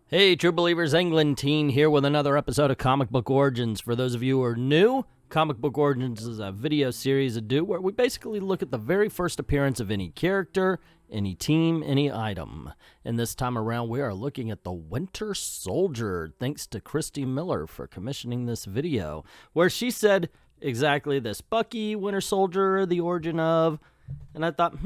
Hey, True Believers, England Teen here with another episode of Comic Book Origins. For those of you who are new, Comic Book Origins is a video series I do where we basically look at the very first appearance of any character, any team, any item. And this time around, we are looking at the Winter Soldier, thanks to CHRISTIE Miller for commissioning this video, where she said exactly this: Bucky, Winter Soldier, the origin of... And I thought,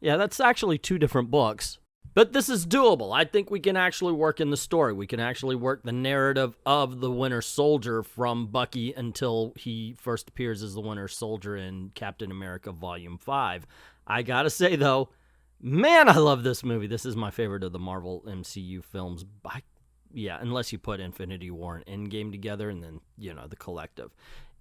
yeah, that's actually two different books. But this is doable. I think we can actually work in the story. We can actually work the narrative of the Winter Soldier from Bucky until he first appears as the Winter Soldier in Captain America Volume 5. I gotta say, though, man, I love this movie. This is my favorite of the Marvel MCU films. Yeah, unless you put Infinity War and Endgame together and then, you know, the collective.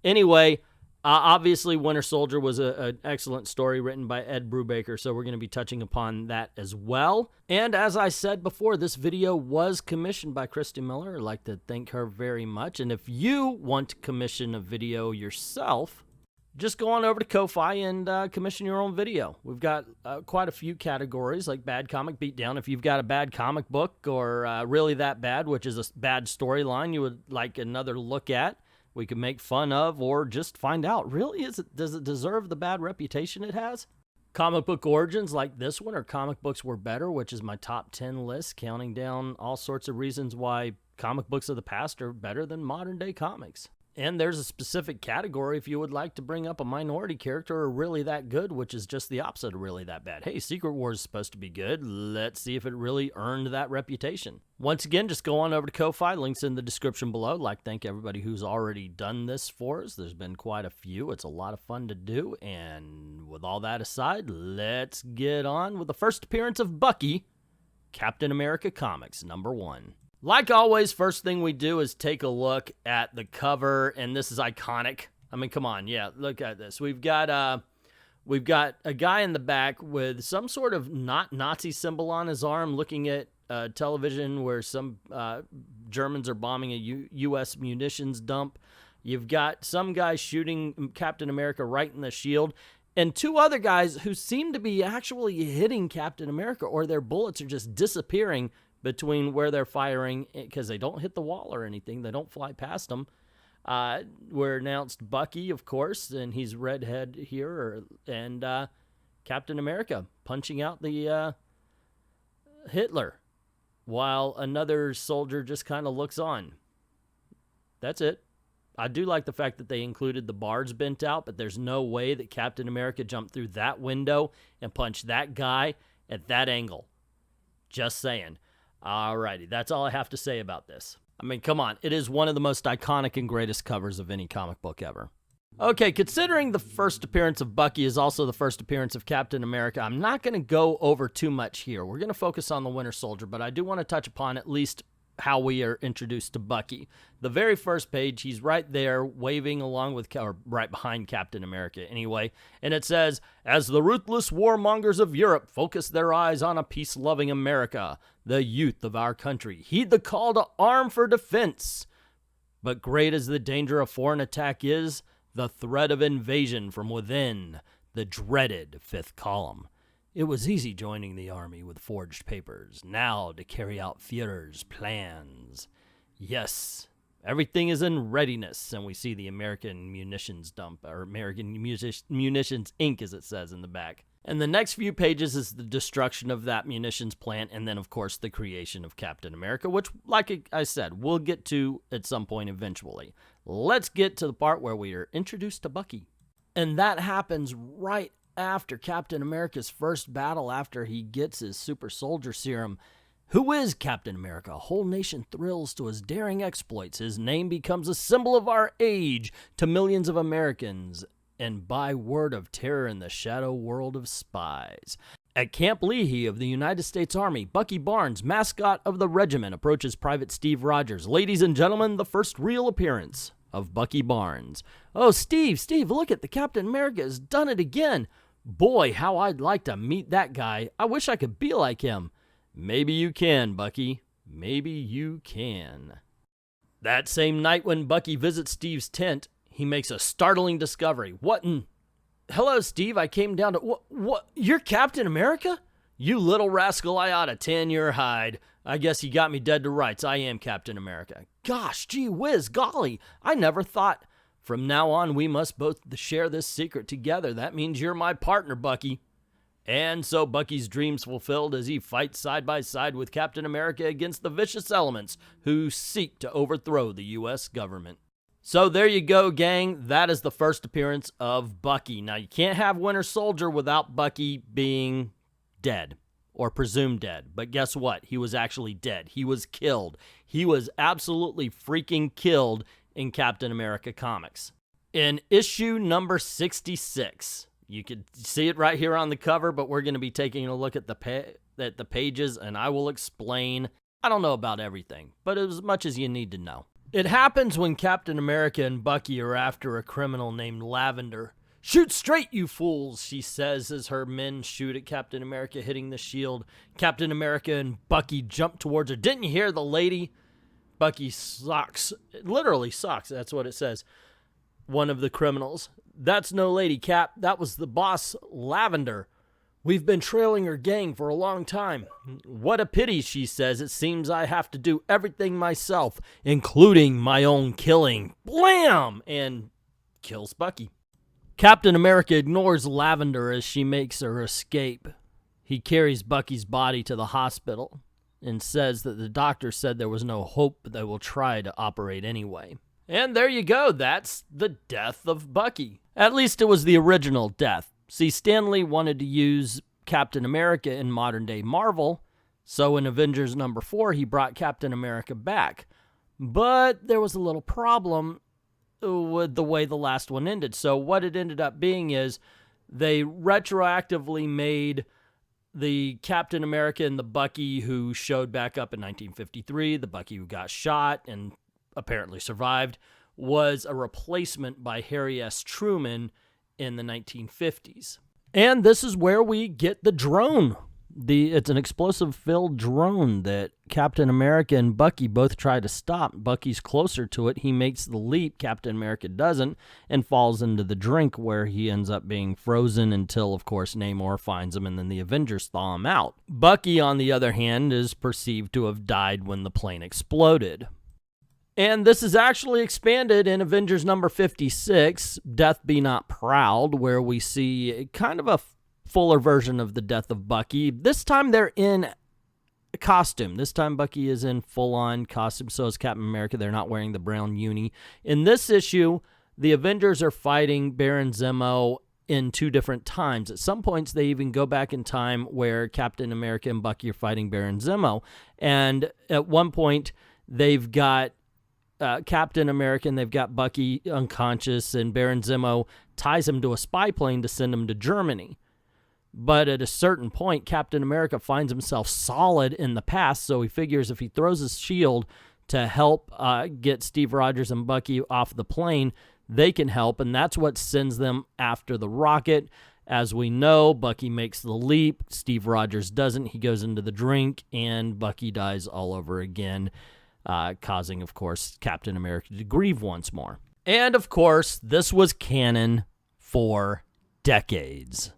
Anyway... obviously, Winter Soldier was an excellent story written by Ed Brubaker, so we're going to be touching upon that as well. And as I said before, this video was commissioned by CHRISTIE Miller. I'd like to thank her very much. And if you want to commission a video yourself, just go on over to Ko-Fi and commission your own video. We've got quite a few categories, like Bad Comic Beatdown. If you've got a bad comic book or Really That Bad, which is a bad storyline you would like another look at, we could make fun of or just find out, really, does it deserve the bad reputation it has? Comic book origins like this one, or Comic Books Were Better, which is my top 10 list, counting down all sorts of reasons why comic books of the past are better than modern day comics. And there's a specific category if you would like to bring up a minority character or Really That Good, which is just the opposite of Really That Bad. Hey, Secret Wars is supposed to be good. Let's see if it really earned that reputation. Once again, just go on over to Ko-Fi. Links in the description below. I'd like to thank everybody who's already done this for us. There's been quite a few. It's a lot of fun to do. And with all that aside, let's get on with the first appearance of Bucky, Captain America Comics, #1. Like always, first thing we do is take a look at the cover, and this is iconic. I mean, come on, yeah, look at this. We've got a guy in the back with some sort of not Nazi symbol on his arm, looking at television where some Germans are bombing a U.S. munitions dump. You've got some guy shooting Captain America right in the shield, and two other guys who seem to be actually hitting Captain America, or their bullets are just disappearing between where they're firing, because they don't hit the wall or anything. They don't fly past them. We're announced Bucky, of course, and he's redhead here, and Captain America punching out the Hitler, while another soldier just kind of looks on. That's it. I do like the fact that they included the bars bent out, but there's no way that Captain America jumped through that window and punched that guy at that angle. Just saying. Alrighty, that's all I have to say about this. I mean, come on. It is one of the most iconic and greatest covers of any comic book ever. Okay, considering the first appearance of Bucky is also the first appearance of Captain America, I'm not going to go over too much here. We're going to focus on the Winter Soldier, but I do want to touch upon at least how we are introduced to Bucky. The very first page, he's right there waving along with, or right behind Captain America anyway, and it says, "As the ruthless warmongers of Europe focus their eyes on a peace-loving America, the youth of our country heed the call to arm for defense. But great as the danger of foreign attack is, the threat of invasion from within, the dreaded fifth column. It was easy joining the army with forged papers, now to carry out Führer's plans. Yes, everything is in readiness," and we see the American munitions dump, or American Munitions Inc., as it says in the back. And the next few pages is the destruction of that munitions plant, and then, of course, the creation of Captain America, which, like I said, we'll get to at some point eventually. Let's get to the part where we are introduced to Bucky. And that happens right after Captain America's first battle, after he gets his super soldier serum. Who is Captain America? A whole nation thrills to his daring exploits. His name becomes a symbol of our age to millions of Americans, and by word of terror in the shadow world of spies. At Camp Leahy of the United States Army, Bucky Barnes, mascot of the regiment, approaches Private Steve Rogers. Ladies and gentlemen, the first real appearance of Bucky Barnes. "Oh, Steve, look at the Captain America has done it again. Boy, how I'd like to meet that guy. I wish I could be like him." "Maybe you can, Bucky. Maybe you can." That same night when Bucky visits Steve's tent, he makes a startling discovery. "Hello, Steve, I came down to... What? You're Captain America? You little rascal, I ought to tan your hide. I guess you got me dead to rights. I am Captain America. Gosh, gee whiz, golly, I never thought. From now on, we must both share this secret together. That means you're my partner, Bucky. And so Bucky's dreams fulfilled as he fights side by side with Captain America against the vicious elements who seek to overthrow the U.S. government. So there you go, gang. That is the first appearance of Bucky. Now, you can't have Winter Soldier without Bucky being dead or presumed dead. But guess what? He was actually dead. He was killed. He was absolutely freaking killed in Captain America comics. In issue number 66, you can see it right here on the cover, but we're going to be taking a look at the pages, and I will explain. I don't know about everything, but as much as you need to know. It happens when Captain America and Bucky are after a criminal named Lavender. "Shoot straight, you fools," she says as her men shoot at Captain America, hitting the shield. Captain America and Bucky jump towards her. "Didn't you hear the lady?" Bucky socks, literally socks, that's what it says, one of the criminals. "That's no lady, Cap. That was the boss, Lavender. We've been trailing her gang for a long time." "What a pity," she says. "It seems I have to do everything myself, including my own killing." Blam! And kills Bucky. Captain America ignores Lavender as she makes her escape. He carries Bucky's body to the hospital and says that the doctor said there was no hope, but they will try to operate anyway. And there you go. That's the death of Bucky. At least it was the original death. See, Stan Lee wanted to use Captain America in modern-day Marvel, so in Avengers number 4, he brought Captain America back. But there was a little problem with the way the last one ended. So what it ended up being is they retroactively made the Captain America and the Bucky who showed back up in 1953, the Bucky who got shot and apparently survived, was a replacement by Harry S. Truman in the 1950s. And this is where we get the drone. It's an explosive-filled drone that Captain America and Bucky both try to stop. Bucky's closer to it. He makes the leap. Captain America doesn't and falls into the drink where he ends up being frozen until, of course, Namor finds him and then the Avengers thaw him out. Bucky, on the other hand, is perceived to have died when the plane exploded. And this is actually expanded in Avengers number 56, Death Be Not Proud, where we see kind of a fuller version of the death of Bucky. This time they're in a costume. This time Bucky is in full-on costume, so is Captain America. They're not wearing the brown uni. In this issue, the Avengers are fighting Baron Zemo in 2 different times. At some points, they even go back in time where Captain America and Bucky are fighting Baron Zemo. And at one point, they've got Captain America and they've got Bucky unconscious, and Baron Zemo ties him to a spy plane to send him to Germany. But at a certain point, Captain America finds himself solid in the past, so he figures if he throws his shield to help get Steve Rogers and Bucky off the plane, they can help, and that's what sends them after the rocket. As we know, Bucky makes the leap. Steve Rogers doesn't. He goes into the drink, and Bucky dies all over again, causing, of course, Captain America to grieve once more. And, of course, this was canon for decades.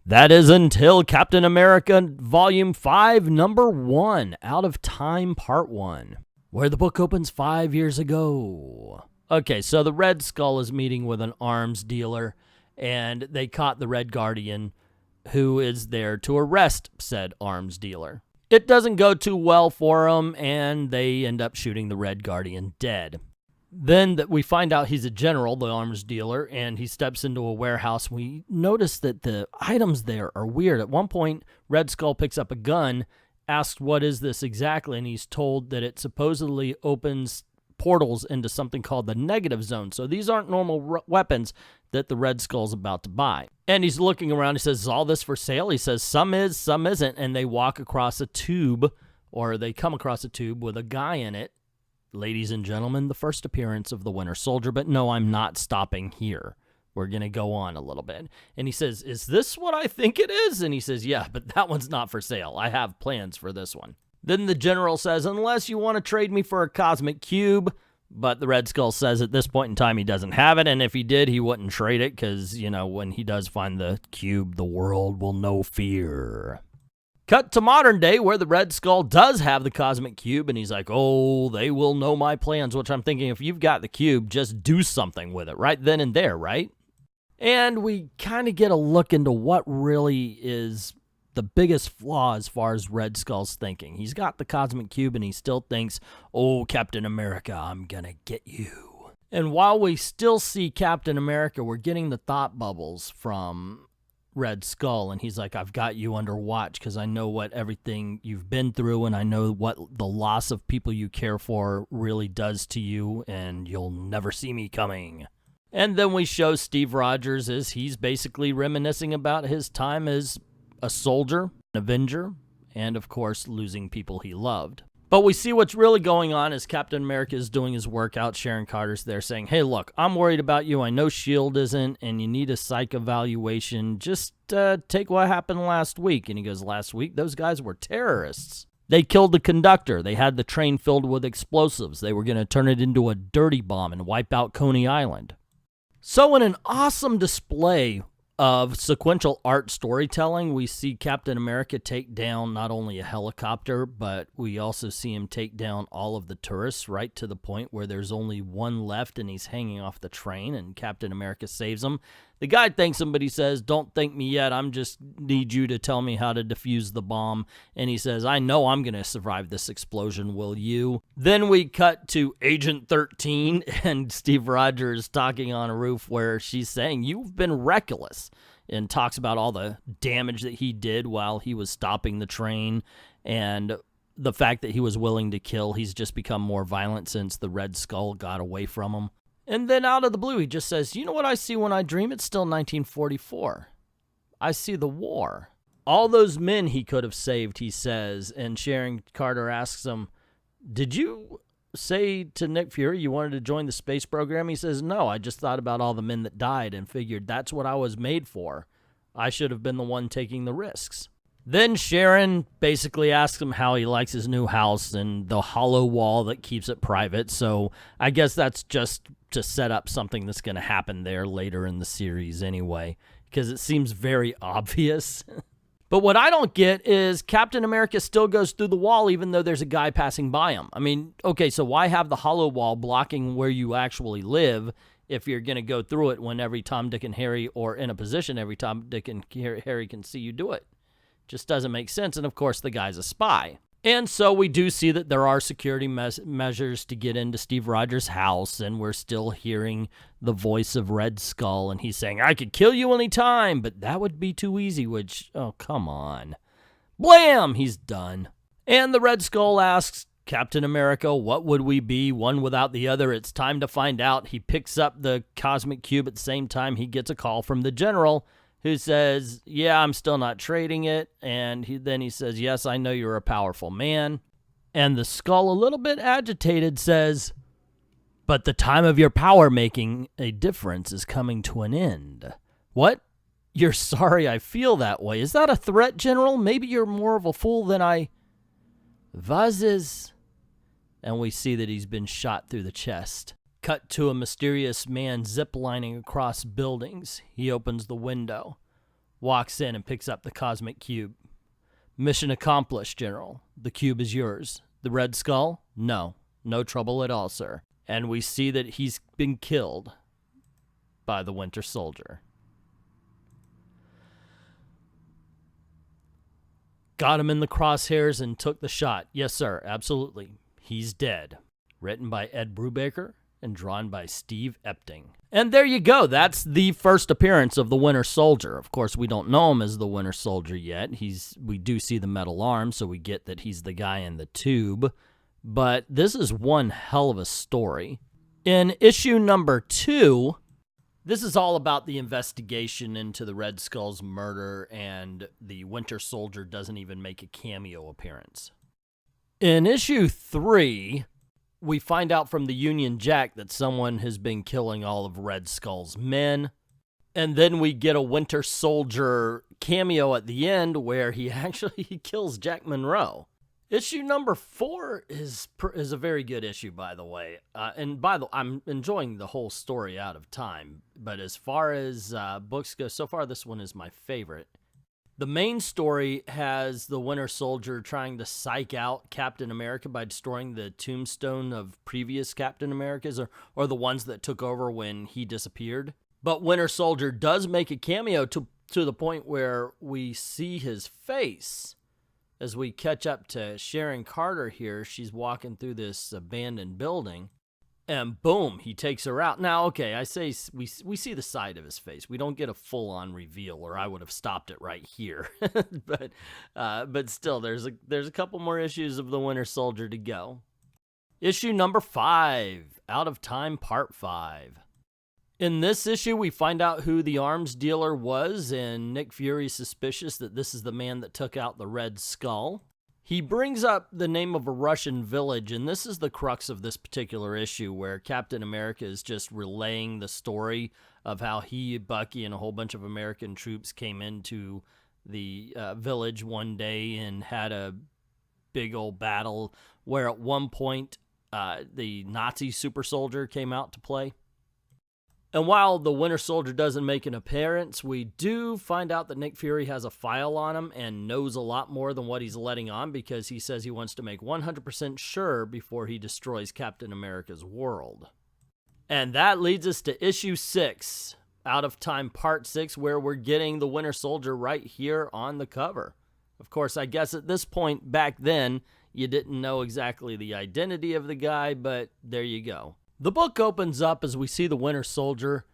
That is until Captain America Volume 5, Number 1, Out of Time, Part 1, where the book opens 5 years ago. Okay, so the Red Skull is meeting with an arms dealer, and they caught the Red Guardian, who is there to arrest said arms dealer. It doesn't go too well for them, and they end up shooting the Red Guardian dead. Then we find out he's a general, the arms dealer, and he steps into a warehouse. We notice that the items there are weird. At one point, Red Skull picks up a gun, asks what is this exactly, and he's told that it supposedly opens portals into something called the negative zone. So these aren't normal weapons that the Red Skull's about to buy. And he's looking around. He says, "Is all this for sale?" He says, "Some is, some isn't." And they walk across a tube, or they come across a tube with a guy in it. Ladies and gentlemen, the first appearance of the Winter Soldier, but no, I'm not stopping here. We're going to go on a little bit. And he says, "Is this what I think it is?" And he says, "Yeah, but that one's not for sale. I have plans for this one." Then the general says, "Unless you want to trade me for a cosmic cube." But the Red Skull says at this point in time he doesn't have it, and if he did, he wouldn't trade it because, you know, when he does find the cube, the world will know fear. Cut to modern day where the Red Skull does have the cosmic cube, and he's like, oh, they will know my plans, which I'm thinking, if you've got the cube, just do something with it right then and there, right? And we kind of get a look into what really is the biggest flaw as far as Red Skull's thinking. He's got the cosmic cube, and he still thinks, oh, Captain America, I'm gonna get you. And while we still see Captain America, we're getting the thought bubbles from Red Skull, and he's like, I've got you under watch because I know what everything you've been through, and I know what the loss of people you care for really does to you, and you'll never see me coming. And then we show Steve Rogers as he's basically reminiscing about his time as a soldier, an Avenger, and of course losing people he loved. But we see what's really going on as Captain America is doing his workout. Sharon Carter's there saying, hey, look, I'm worried about you. I know S.H.I.E.L.D. isn't, and you need a psych evaluation. Just take what happened last week. And he goes, last week? Those guys were terrorists. They killed the conductor. They had the train filled with explosives. They were going to turn it into a dirty bomb and wipe out Coney Island. So in an awesome display of sequential art storytelling, we see Captain America take down not only a helicopter, but we also see him take down all of the tourists right to the point where there's only one left and he's hanging off the train, and Captain America saves him. The guy thanks him, but he says, don't thank me yet. I'm just need you to tell me how to defuse the bomb. And he says, I know I'm going to survive this explosion, will you? Then we cut to Agent 13 and Steve Rogers talking on a roof where she's saying, you've been reckless, and talks about all the damage that he did while he was stopping the train and the fact that he was willing to kill. He's just become more violent since the Red Skull got away from him. And then out of the blue, he just says, you know what I see when I dream? It's still 1944. I see the war. All those men he could have saved, he says. And Sharon Carter asks him, did you say to Nick Fury you wanted to join the space program? He says, no, I just thought about all the men that died and figured that's what I was made for. I should have been the one taking the risks. Then Sharon basically asks him how he likes his new house and the hollow wall that keeps it private. So I guess that's just to set up something that's going to happen there later in the series anyway, because it seems very obvious. But what I don't get is Captain America still goes through the wall even though there's a guy passing by him. I mean, okay, so why have the hollow wall blocking where you actually live if you're going to go through it when every Tom, Dick, and Harry, or in a position every Tom, Dick, and Harry can see you do it? Just doesn't make sense. And of course, the guy's a spy. And so we do see that there are security measures to get into Steve Rogers' house, and we're still hearing the voice of Red Skull, and he's saying, I could kill you anytime, but that would be too easy, which, oh, come on. Blam! He's done. And the Red Skull asks Captain America, what would we be, one without the other? It's time to find out. He picks up the cosmic cube at the same time he gets a call from the general, who says, yeah, I'm still not trading it. And then he says, yes, I know you're a powerful man. And the Skull, a little bit agitated, says, but the time of your power making a difference is coming to an end. What? You're sorry I feel that way. Is that a threat, General? Maybe you're more of a fool than I was. And we see that he's been shot through the chest. Cut to a mysterious man ziplining across buildings. He opens the window, walks in, and picks up the cosmic cube. Mission accomplished, General. The cube is yours. The Red Skull? No. No trouble at all, sir. And we see that he's been killed by the Winter Soldier. Got him in the crosshairs and took the shot. Yes, sir. Absolutely. He's dead. Written by Ed Brubaker and drawn by Steve Epting. And there you go. That's the first appearance of the Winter Soldier. Of course, we don't know him as the Winter Soldier yet. We do see the metal arm, so we get that he's the guy in the tube. But this is one hell of a story. In issue number 2, this is all about the investigation into the Red Skull's murder, and the Winter Soldier doesn't even make a cameo appearance. In issue 3, we find out from the Union Jack that someone has been killing all of Red Skull's men. And then we get a Winter Soldier cameo at the end where he actually kills Jack Monroe. Issue number 4 is a very good issue, by the way. I'm enjoying the whole story out of time. But as far as books go, so far this one is my favorite. The main story has the Winter Soldier trying to psych out Captain America by destroying the tombstone of previous Captain Americas, or the ones that took over when he disappeared. But Winter Soldier does make a cameo to the point where we see his face. As we catch up to Sharon Carter here, she's walking through this abandoned building, and boom, he takes her out. Now, okay, I say we see the side of his face. We don't get a full-on reveal, or I would have stopped it right here. but still, there's a couple more issues of the Winter Soldier to go. Issue number 5, Out of Time Part 5. In this issue, we find out who the arms dealer was, and Nick Fury's suspicious that this is the man that took out the Red Skull. He brings up the name of a Russian village, and this is the crux of this particular issue, where Captain America is just relaying the story of how he, Bucky, and a whole bunch of American troops came into the village one day and had a big old battle, where at one point the Nazi super soldier came out to play. And while the Winter Soldier doesn't make an appearance, we do find out that Nick Fury has a file on him and knows a lot more than what he's letting on, because he says he wants to make 100% sure before he destroys Captain America's world. And that leads us to issue 6, Out of Time Part 6, where we're getting the Winter Soldier right here on the cover. Of course, I guess at this point back then, you didn't know exactly the identity of the guy, but there you go. The book opens up as we see the Winter Soldier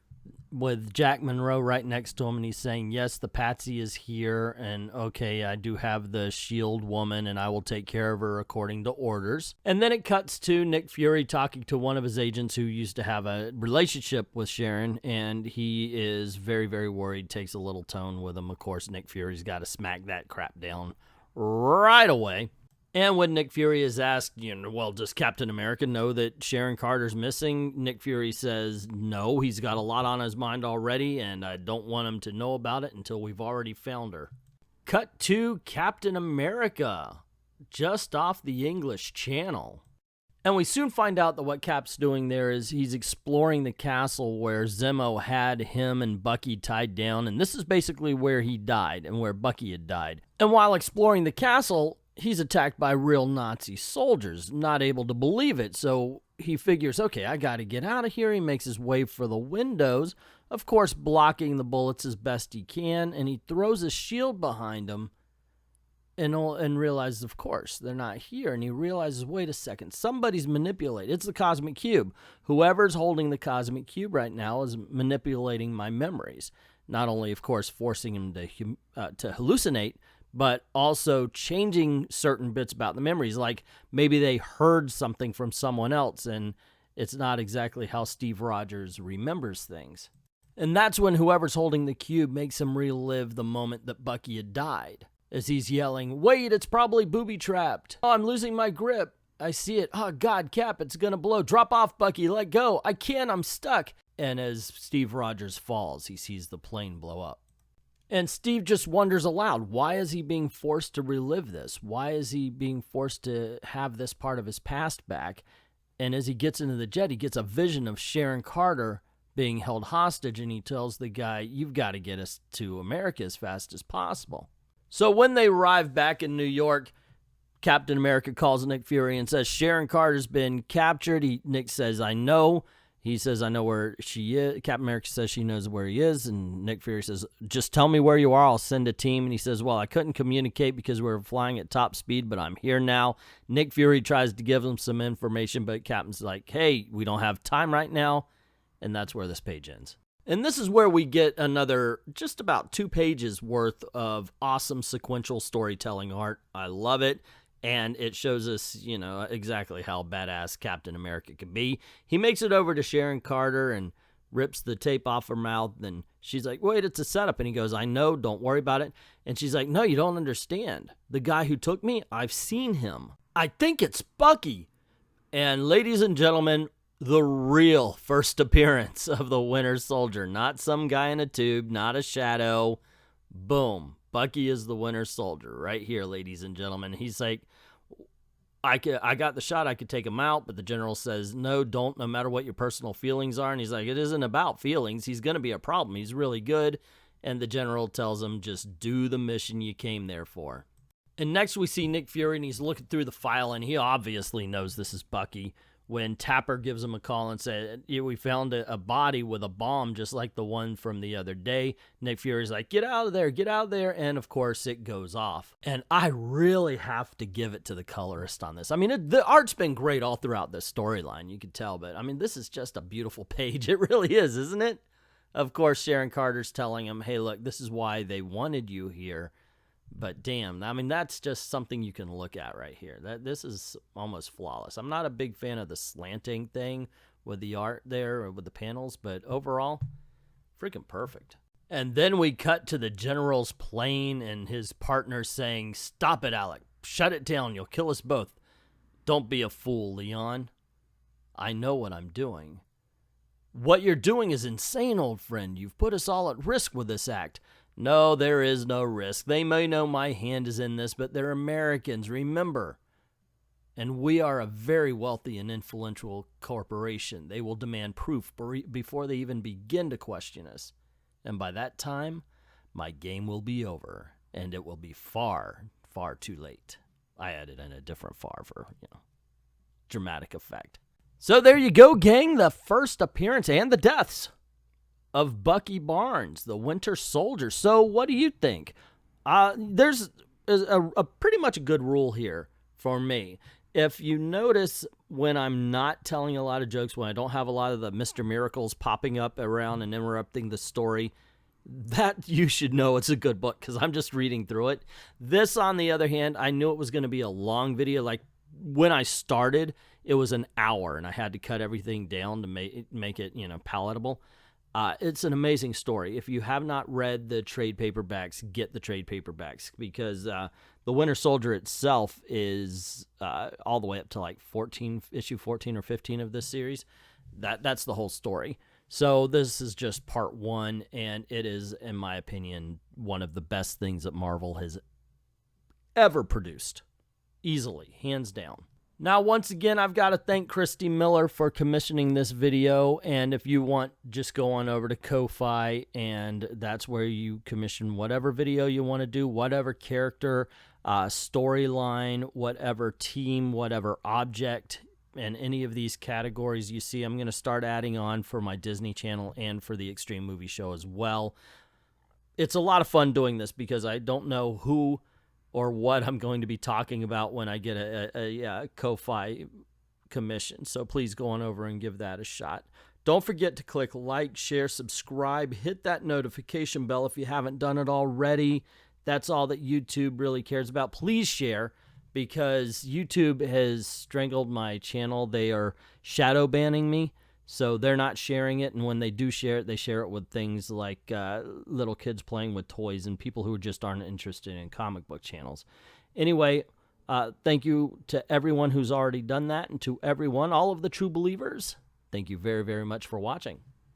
with Jack Monroe right next to him, and he's saying, yes, the Patsy is here, and okay, I do have the shield woman, and I will take care of her according to orders. And then it cuts to Nick Fury talking to one of his agents who used to have a relationship with Sharon, and he is very, very worried, takes a little tone with him. Of course, Nick Fury's got to smack that crap down right away. And when Nick Fury is asked, well, does Captain America know that Sharon Carter's missing? Nick Fury says, no, he's got a lot on his mind already, and I don't want him to know about it until we've already found her. Cut to Captain America, just off the English Channel. And we soon find out that what Cap's doing there is he's exploring the castle where Zemo had him and Bucky tied down, and this is basically where he died and where Bucky had died. And while exploring the castle, he's attacked by real Nazi soldiers, not able to believe it. So he figures, okay, I got to get out of here. He makes his way for the windows, of course, blocking the bullets as best he can. And he throws a shield behind him and realizes, of course, they're not here. And he realizes, wait a second, somebody's manipulating. It's the Cosmic Cube. Whoever's holding the Cosmic Cube right now is manipulating my memories. Not only, of course, forcing him to hallucinate, but also changing certain bits about the memories. Like maybe they heard something from someone else, and it's not exactly how Steve Rogers remembers things. And that's when whoever's holding the cube makes him relive the moment that Bucky had died. As he's yelling, wait, it's probably booby-trapped. Oh, I'm losing my grip. I see it. Oh, God, Cap, it's gonna blow. Drop off, Bucky. Let go. I can't. I'm stuck. And as Steve Rogers falls, he sees the plane blow up. And Steve just wonders aloud, why is he being forced to relive this? Why is he being forced to have this part of his past back? And as he gets into the jet, he gets a vision of Sharon Carter being held hostage, and he tells the guy, you've got to get us to America as fast as possible. So when they arrive back in New York, Captain America calls Nick Fury and says, Sharon Carter's been captured. Nick says, I know. He says, I know where she is. Captain America says she knows where he is. And Nick Fury says, just tell me where you are. I'll send a team. And he says, well, I couldn't communicate because we were flying at top speed, but I'm here now. Nick Fury tries to give him some information, but Captain's like, hey, we don't have time right now. And that's where this page ends. And this is where we get another just about 2 pages worth of awesome sequential storytelling art. I love it. And it shows us, exactly how badass Captain America can be. He makes it over to Sharon Carter and rips the tape off her mouth. And she's like, wait, it's a setup. And he goes, I know, don't worry about it. And she's like, no, you don't understand. The guy who took me, I've seen him. I think it's Bucky. And ladies and gentlemen, the real first appearance of the Winter Soldier. Not some guy in a tube, not a shadow. Boom. Bucky is the Winter Soldier right here, ladies and gentlemen. He's like, I got the shot, I could take him out, but the general says, no, don't, no matter what your personal feelings are. And he's like, it isn't about feelings. He's going to be a problem. He's really good. and the general tells him, just do the mission you came there for. And next we see Nick Fury, and he's looking through the file, and he obviously knows this is Bucky, when Tapper gives him a call and said, we found a body with a bomb just like the one from the other day. Nick Fury's like, get out of there, and of course it goes off. And I really have to give it to the colorist on this. I mean, the art's been great all throughout this storyline, you can tell, but I mean, this is just a beautiful page. It really is, isn't it? Of course, Sharon Carter's telling him, hey, look, this is why they wanted you here. But damn, I mean, that's just something you can look at right here. This is almost flawless. I'm not a big fan of the slanting thing with the art there or with the panels, but overall, freaking perfect. And then we cut to the general's plane and his partner saying, stop it, Alec. Shut it down. You'll kill us both. Don't be a fool, Leon. I know what I'm doing. What you're doing is insane, old friend. You've put us all at risk with this act. No, there is no risk. They may know my hand is in this, but they're Americans, remember. And we are a very wealthy and influential corporation. They will demand proof before they even begin to question us. And by that time, my game will be over, and it will be far, far too late. I added in a different far for, dramatic effect. So there you go, gang. The first appearance and the deaths of Bucky Barnes, the Winter Soldier. So what do you think? There's a pretty much a good rule here for me. If you notice when I'm not telling a lot of jokes, when I don't have a lot of the Mr. Miracles popping up around and interrupting the story, that you should know it's a good book because I'm just reading through it. This, on the other hand, I knew it was going to be a long video. Like when I started, it was an hour and I had to cut everything down to make it, palatable. It's an amazing story. If you have not read the trade paperbacks, get the trade paperbacks because the Winter Soldier itself is all the way up to like issue 14 or 15 of this series. That's the whole story. So this is just part one, and it is, in my opinion, one of the best things that Marvel has ever produced. Easily, hands down. Now, once again, I've got to thank Christy Miller for commissioning this video, and if you want, just go on over to Ko-Fi, and that's where you commission whatever video you want to do, whatever character, storyline, whatever team, whatever object, and any of these categories you see. I'm going to start adding on for my Disney Channel and for the Extreme Movie Show as well. It's a lot of fun doing this because I don't know who or what I'm going to be talking about when I get a Ko-Fi commission. So please go on over and give that a shot. Don't forget to click like, share, subscribe, hit that notification bell if you haven't done it already. That's all that YouTube really cares about. Please share because YouTube has strangled my channel. They are shadow banning me. So they're not sharing it, and when they do share it, they share it with things like little kids playing with toys and people who just aren't interested in comic book channels. Anyway, thank you to everyone who's already done that, and to everyone, all of the true believers, thank you very, very much for watching.